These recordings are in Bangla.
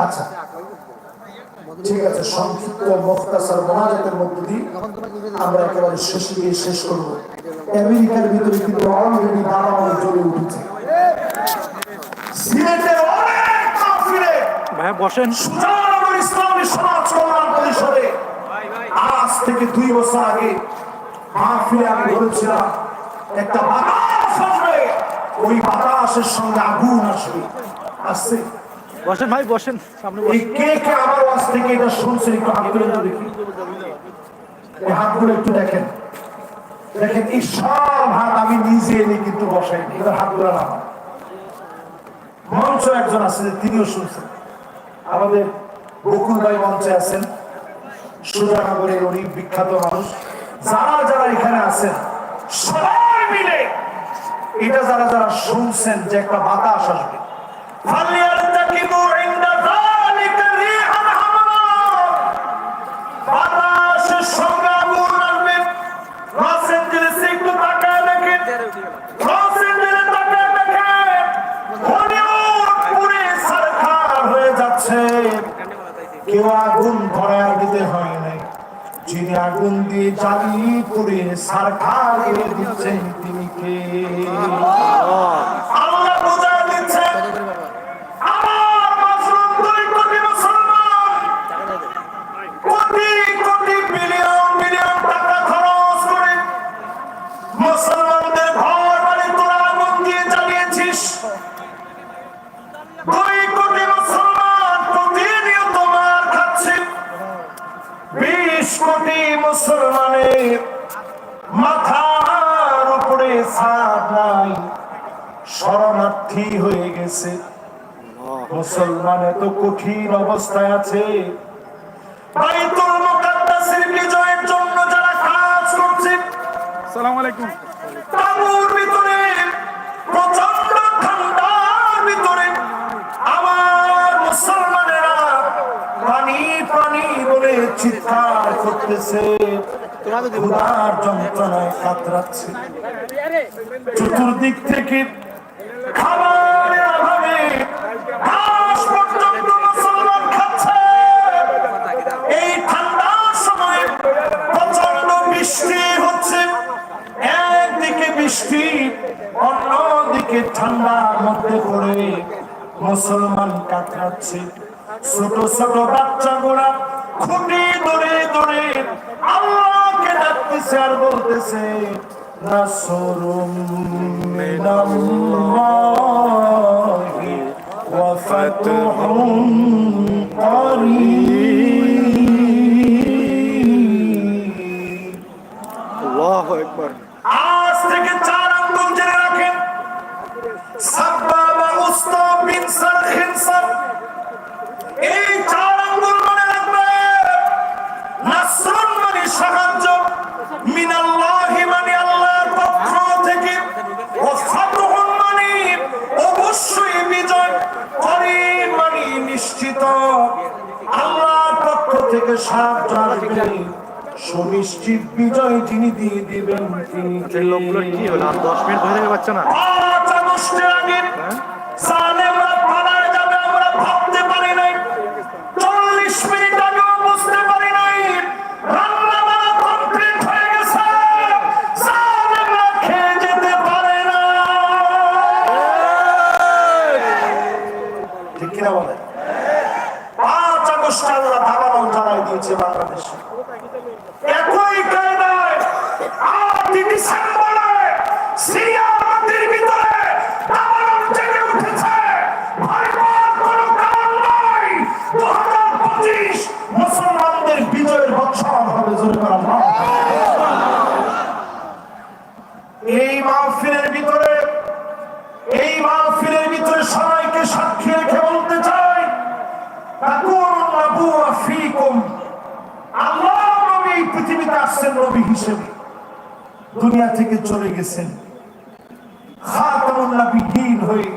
আচ্ছা ঠিক আছে, সংক্ষিপ্ত মুখতাসার মোনাজাতের মধ্য দিয়ে আমরা একেবারে শেষে গিয়ে শেষ করবো। আমেরিকার ভিতরে কিন্তু অলরেডি দাবানল জ্বলে উঠেছে। সিলেটের অনেক মাহফিলে বসেন সুজানগর ইসলামী সমাজ কল্যাণ পরিষদে আজ থেকে 2 বছর আগে মাহফিলে আমি বলেছিলাম একটা বাতাস আসবে, ওই বাতাসের সঙ্গে আগুন আসবে। আসছে? বসেন ভাই বসেন, সামনে এই কে কে আমার ওয়াজ থেকে এটা শুনছেন একটু হাত তুলে দেখি। এই হাতগুলো একটু দেখেন, দেখেন এই সব হাত আমি নিজে এনে কিন্তু বসাই, এবার হাতগুলো না। মঞ্চ একজন আছেন, তিনিও শুনছেন। আমাদের বকুল ভাই মঞ্চে আছেন, সুজানগরের উনি বিখ্যাত মানুষ। যারা যারা এখানে আছেন সবাই মিলে এটা যারা যারা শুনছেন যে একটা বাতাস আসবে, বাতাসের সঙ্গে আগুন আসবে। লস অ্যাঞ্জেলেসে একটু তাকায় দেখেন, লস অ্যাঞ্জেলেসে তাকায় দেখেন হলিউড পুরে সরকার হয়ে যাচ্ছে। কেউ আগুন ধরায় দিতে হয় নাই, যিনি আগুন দিয়ে জ্বালিয়ে পুড়ে সরকার করে দিচ্ছেন তিনি কে? আল্লাহ বোঝা দিচ্ছেন। আমার মাসুম 2 কোটি মুসলমান কোটি কোটি বিলিয়ন বিলিয়ন টাকা খরচ করে মুসলমানদের ঘর বাড়ি তোরা আগুন দিয়ে জ্বালিয়েছিস। 2 কোটি মুসলমান প্রতিনিয়ত মার খাচ্ছে। 20 কোটি মুসলমানের মাথার উপরে ছাদ নাই, শরণার্থী হয়ে গেছে। মুসলমান এত কঠিন অবস্থায় আছে। বাইতুল মুকাদ্দাসের বিজয়ের জন্য যারা কাজ করছে, আসসালামু আলাইকুম, তাঁবুর ভিতরে প্রচন্ড ঠান্ডার ভিতরে আমার মুসলমানেরা পানি পানি বলে চিৎকার করতেছে, ক্ষুধার যন্ত্রণায় কাতরাচ্ছে। চতুর্দিক থেকে খাবারের অভাবে ঘাস পর্যন্ত মুসলমান খাচ্ছে। এই ঠান্ডার সময় প্রচন্ড বৃষ্টি হচ্ছে, একদিকে বৃষ্টি অন্যদিকে ঠান্ডার মধ্যে পড়ে মুসলমান কাতরাচ্ছে। ছোট ছোট বাচ্চাগুলা খুঁটি ধরে ধরে আল্লাহকে ডাকতেছে আর বলতেছে নাসরুম মিনাল্লাহি ওয়া ফাতহুন করিব। আল্লাহু আকবার। আজ থেকে 4 আঙ্গুল জেনে রাখেন, সাব্বাবা উস্তা বিন সার খিনসার, এই 4 আঙ্গুল মনে রাখবে। নাসরুন মানে সাহায্য, মিনাল্লাহি মানে আল্লাহর পক্ষ থেকে, ওয়া ফাতহুন মানে অবশ্যই বিজয়, করিব মানে নিশ্চিত আল্লাহর পক্ষ থেকে সাহায্য আসবে। সুনিশ্চিত বিজয় যিনি দিয়ে দিবেন তিনি। লোকগুলো কি হলো? আর 10 মিনিট ধরে পাচ্ছে না। সালেমরা পালায় যাবে আমরা ভাবতে পারি নাই, 40 মিনিট আগেও বুঝতে পারি নাই। রান্না বান্না কমপ্লিট হয়ে গেছে, সালেমরা খেয়ে যেতে পারে না। ঠিক কিনা বলে? 5 আগস্ট আল্লাহ দাবানল জানাই দিয়েছে বাংলাদেশে। একই কায়দায় 8 ডিসেম্বরে সিরিয়ার মাটির ভিতরে দাবানল জেগে উঠেছে। ভয়পার কোনো কারণ নাই। 2025 মুসলমানদের বিজয়ের বছর হবে। জোরে বলেন আল্লাহু আকবার। এই মাহফিলের ভিতরে সবাইকে সাক্ষী রেখে বলতে চাই, তাকুনুন নাবুওয়া ফীকুম। আল্লাহ নবী পৃথিবীতে আসছেন নবী হিসেবে, দুনিয়া থেকে চলে গেছেন খাতামুন নবিয়্যিন হয়ে।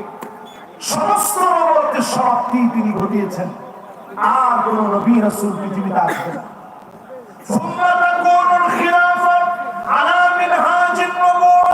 সমস্ত নবুয়তের সমাপ্তি তিনি ঘটিয়েছেন, আর কোন নবী রাসূল পৃথিবীতে আসবে না। সুম্মা তাকুনুল খিলাফা আলা মিনহাজিন নবুওয়া